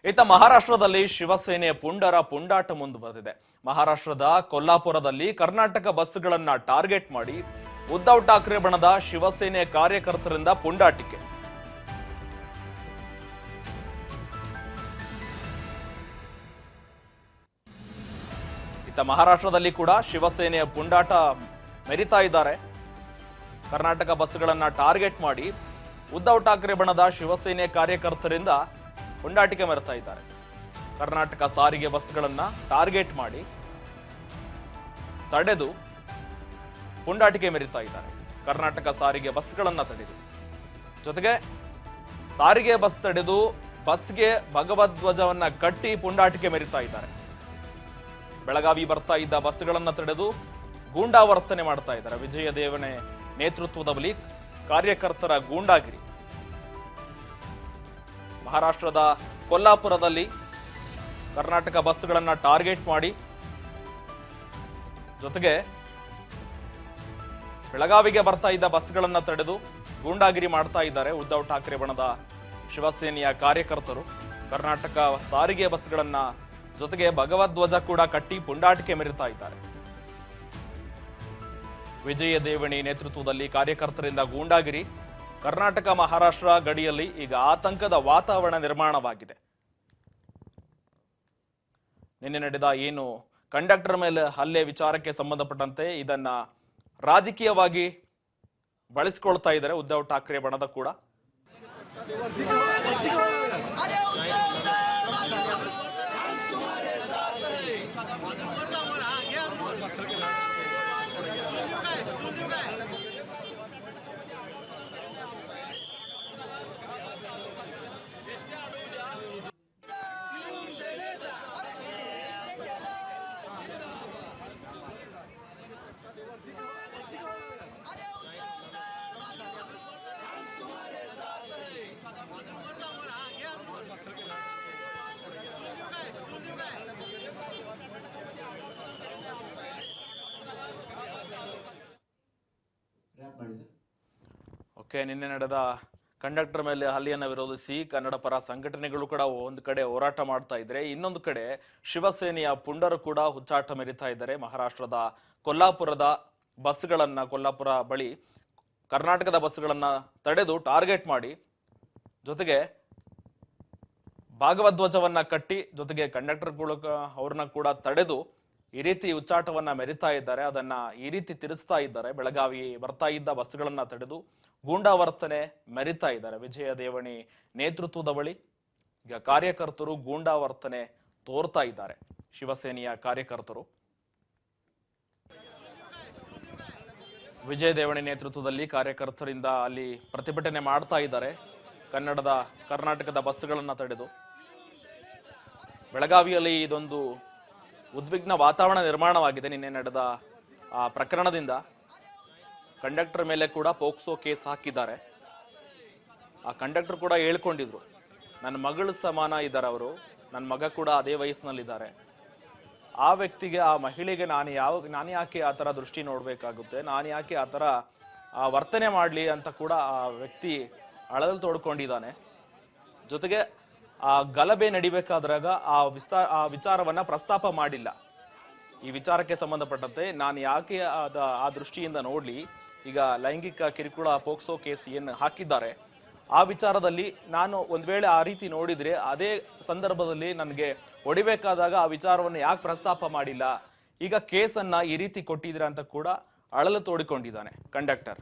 ಇತ್ತ ಮಹಾರಾಷ್ಟ್ರದಲ್ಲಿ ಶಿವಸೇನೆ ಪುಂಡರ ಪುಂಡಾಟ ಮುಂದುವರೆದಿದೆ. ಮಹಾರಾಷ್ಟ್ರದ ಕೊಲ್ಲಾಪುರದಲ್ಲಿ ಕರ್ನಾಟಕ ಬಸ್ಗಳನ್ನ ಟಾರ್ಗೆಟ್ ಮಾಡಿ ಉದ್ಧವ್ ಠಾಕ್ರೆ ಬಣದ ಶಿವಸೇನೆ ಕಾರ್ಯಕರ್ತರಿಂದ ಪುಂಡಾಟಿಕೆ. ಇತ್ತ ಮಹಾರಾಷ್ಟ್ರದಲ್ಲಿ ಕೂಡ ಶಿವಸೇನೆಯ ಪುಂಡಾಟ ಮೆರಿತಾ ಇದ್ದಾರೆ. ಕರ್ನಾಟಕ ಬಸ್ಗಳನ್ನ ಟಾರ್ಗೆಟ್ ಮಾಡಿ ಉದ್ಧವ್ ಠಾಕ್ರೆ ಬಣದ ಶಿವಸೇನೆ ಕಾರ್ಯಕರ್ತರಿಂದ ಪುಂಡಾಟಿಕೆ ಮೆರೆತಾ ಇದ್ದಾರೆ. ಕರ್ನಾಟಕ ಸಾರಿಗೆ ಬಸ್ಗಳನ್ನ ಟಾರ್ಗೆಟ್ ಮಾಡಿ ತಡೆದು ಪುಂಡಾಟಿಕೆ ಮೆರಿತಾ ಇದ್ದಾರೆ. ಕರ್ನಾಟಕ ಸಾರಿಗೆ ಬಸ್ಗಳನ್ನ ತಡೆದು, ಜೊತೆಗೆ ಸಾರಿಗೆ ಬಸ್ ತಡೆದು ಬಸ್ಗೆ ಭಗವಧ್ವಜವನ್ನ ಕಟ್ಟಿ ಪುಂಡಾಟಿಕೆ ಮೆರಿತಾ ಇದ್ದಾರೆ. ಬೆಳಗಾವಿ ಬರ್ತಾ ಇದ್ದ ಬಸ್ಗಳನ್ನ ತಡೆದು ಗೂಂಡಾವರ್ತನೆ ಮಾಡ್ತಾ ಇದ್ದಾರೆ. ವಿಜಯ ದೇವನೆ ನೇತೃತ್ವದ ಬಳಿ ಕಾರ್ಯಕರ್ತರ ಗೂಂಡಾಗಿರಿ. ಮಹಾರಾಷ್ಟ್ರದ ಕೊಲ್ಲಾಪುರದಲ್ಲಿ ಕರ್ನಾಟಕ ಬಸ್ಗಳನ್ನ ಟಾರ್ಗೆಟ್ ಮಾಡಿ, ಜೊತೆಗೆ ಬೆಳಗಾವಿಗೆ ಬರ್ತಾ ಇದ್ದ ಬಸ್ಗಳನ್ನ ತಡೆದು ಗೂಂಡಾಗಿರಿ ಮಾಡ್ತಾ ಇದ್ದಾರೆ ಉದ್ಧವ್ ಠಾಕ್ರೆ ಬಣದ ಶಿವಸೇನೆಯ ಕಾರ್ಯಕರ್ತರು. ಕರ್ನಾಟಕ ಸಾರಿಗೆ ಬಸ್ಗಳನ್ನ ಜೊತೆಗೆ ಭಗವಧ್ವಜ ಕೂಡ ಕಟ್ಟಿ ಪುಂಡಾಟಿಕೆ ಮೆರಿತಾ ಇದ್ದಾರೆ. ವಿಜಯ ದೇವಣಿ ನೇತೃತ್ವದಲ್ಲಿ ಕಾರ್ಯಕರ್ತರಿಂದ ಗೂಂಡಾಗಿರಿ. ಕರ್ನಾಟಕ ಮಹಾರಾಷ್ಟ್ರ ಗಡಿಯಲ್ಲಿ ಈಗ ಆತಂಕದ ವಾತಾವರಣ ನಿರ್ಮಾಣವಾಗಿದೆ. ನಿನ್ನೆ ನಡೆದ ಏನು ಕಂಡಕ್ಟರ್ ಮೇಲೆ ಹಲ್ಲೆ ವಿಚಾರಕ್ಕೆ ಸಂಬಂಧಪಟ್ಟಂತೆ ಇದನ್ನ ರಾಜಕೀಯವಾಗಿ ಬಳಸಿಕೊಳ್ತಾ ಇದ್ದಾರೆ ಉದ್ಧವ್ ಠಾಕ್ರೆ ಬಣದ ಕೂಡ. ಓಕೆ, ನಿನ್ನೆ ನಡೆದ ಕಂಡಕ್ಟರ್ ಮೇಲೆ ಹಲ್ಲೆಯನ್ನು ವಿರೋಧಿಸಿ ಕನ್ನಡ ಪರ ಸಂಘಟನೆಗಳು ಕೂಡ ಒಂದು ಕಡೆ ಹೋರಾಟ ಮಾಡ್ತಾ ಇದ್ರೆ, ಇನ್ನೊಂದು ಕಡೆ ಶಿವಸೇನೆಯ ಪುಂಡರು ಕೂಡ ಹುಚ್ಚಾಟ ಮೆರಿತಾ ಇದ್ದಾರೆ. ಮಹಾರಾಷ್ಟ್ರದ ಕೊಲ್ಲಾಪುರದ ಬಸ್ಗಳನ್ನ, ಕೊಲ್ಲಾಪುರ ಬಳಿ ಕರ್ನಾಟಕದ ಬಸ್ಗಳನ್ನ ತಡೆದು ಟಾರ್ಗೆಟ್ ಮಾಡಿ, ಜೊತೆಗೆ ಭಾಗವಧ್ವಜವನ್ನ ಕಟ್ಟಿ, ಜೊತೆಗೆ ಕಂಡಕ್ಟರ್ಗಳು ಅವ್ರನ್ನ ಕೂಡ ತಡೆದು ಈ ರೀತಿ ಹುಚ್ಚಾಟವನ್ನ ಮೆರಿತಾ ಇದ್ದಾರೆ. ಅದನ್ನ ಈ ರೀತಿ ತಿರುಸ್ತಾ ಇದ್ದಾರೆ. ಬೆಳಗಾವಿ ಬರ್ತಾ ಇದ್ದ ಬಸ್ಗಳನ್ನ ತಡೆದು ಗೂಂಡಾವರ್ತನೆ ಮೆರಿತಾ ಇದ್ದಾರೆ. ವಿಜಯ ದೇವಣಿ ನೇತೃತ್ವದ ಬಳಿ ಈಗ ಕಾರ್ಯಕರ್ತರು ಗೂಂಡಾವರ್ತನೆ ತೋರ್ತಾ ಇದ್ದಾರೆ. ಶಿವಸೇನೆಯ ಕಾರ್ಯಕರ್ತರು ವಿಜಯ ದೇವಣಿ ನೇತೃತ್ವದಲ್ಲಿ ಕಾರ್ಯಕರ್ತರಿಂದ ಅಲ್ಲಿ ಪ್ರತಿಭಟನೆ ಮಾಡ್ತಾ ಇದ್ದಾರೆ. ಕರ್ನಾಟಕದ ಬಸ್ಗಳನ್ನ ತಡೆದು ಬೆಳಗಾವಿಯಲ್ಲಿ ಇದೊಂದು ಉದ್ವಿಗ್ನ ವಾತಾವರಣ ನಿರ್ಮಾಣವಾಗಿದೆ. ನಿನ್ನೆ ನಡೆದ ಆ ಪ್ರಕರಣದಿಂದ ಕಂಡಕ್ಟರ್ ಮೇಲೆ ಕೂಡ ಪೋಕ್ಸೋ ಕೇಸ್ ಹಾಕಿದ್ದಾರೆ. ಆ ಕಂಡಕ್ಟರ್ ಕೂಡ ಹೇಳ್ಕೊಂಡಿದ್ರು, ನನ್ನ ಮಗಳ ಸಮಾನ ಇದ್ದಾರೆ ಅವರು, ನನ್ನ ಮಗ ಕೂಡ ಅದೇ ವಯಸ್ಸಿನಲ್ಲಿದ್ದಾರೆ. ಆ ವ್ಯಕ್ತಿಗೆ, ಆ ಮಹಿಳೆಗೆ ನಾನು ಯಾಕೆ ಆ ಥರ ದೃಷ್ಟಿ ನೋಡಬೇಕಾಗುತ್ತೆ, ನಾನು ಯಾಕೆ ಆ ಥರ ವರ್ತನೆ ಮಾಡಲಿ ಅಂತ ಕೂಡ ಆ ವ್ಯಕ್ತಿ ಅಳಲು ತೋಡ್ಕೊಂಡಿದ್ದಾನೆ. ಜೊತೆಗೆ ಆ ಗಲಭೆ ನಡಿಬೇಕಾದ್ರಾಗ ಆ ವಿಚಾರವನ್ನ ಪ್ರಸ್ತಾಪ ಮಾಡಿಲ್ಲ. ಈ ವಿಚಾರಕ್ಕೆ ಸಂಬಂಧಪಟ್ಟಂತೆ ನಾನು ಯಾಕೆ ಆ ದೃಷ್ಟಿಯಿಂದ ನೋಡ್ಲಿ, ಈಗ ಲೈಂಗಿಕ ಕಿರುಕುಳ ಪೋಕ್ಸೋ ಕೇಸ್ ಏನು ಹಾಕಿದ್ದಾರೆ ಆ ವಿಚಾರದಲ್ಲಿ ನಾನು ಒಂದ್ ವೇಳೆ ಆ ರೀತಿ ನೋಡಿದ್ರೆ ಅದೇ ಸಂದರ್ಭದಲ್ಲಿ ನನಗೆ ಹೊಡಿಬೇಕಾದಾಗ ಆ ವಿಚಾರವನ್ನು ಯಾಕೆ ಪ್ರಸ್ತಾಪ ಮಾಡಿಲ್ಲ, ಈಗ ಕೇಸನ್ನ ಈ ರೀತಿ ಕೊಟ್ಟಿದ್ದೀರಾ ಅಂತ ಕೂಡ ಅಳಲು ತೋಡಿಕೊಂಡಿದ್ದಾನೆ ಕಂಡಕ್ಟರ್.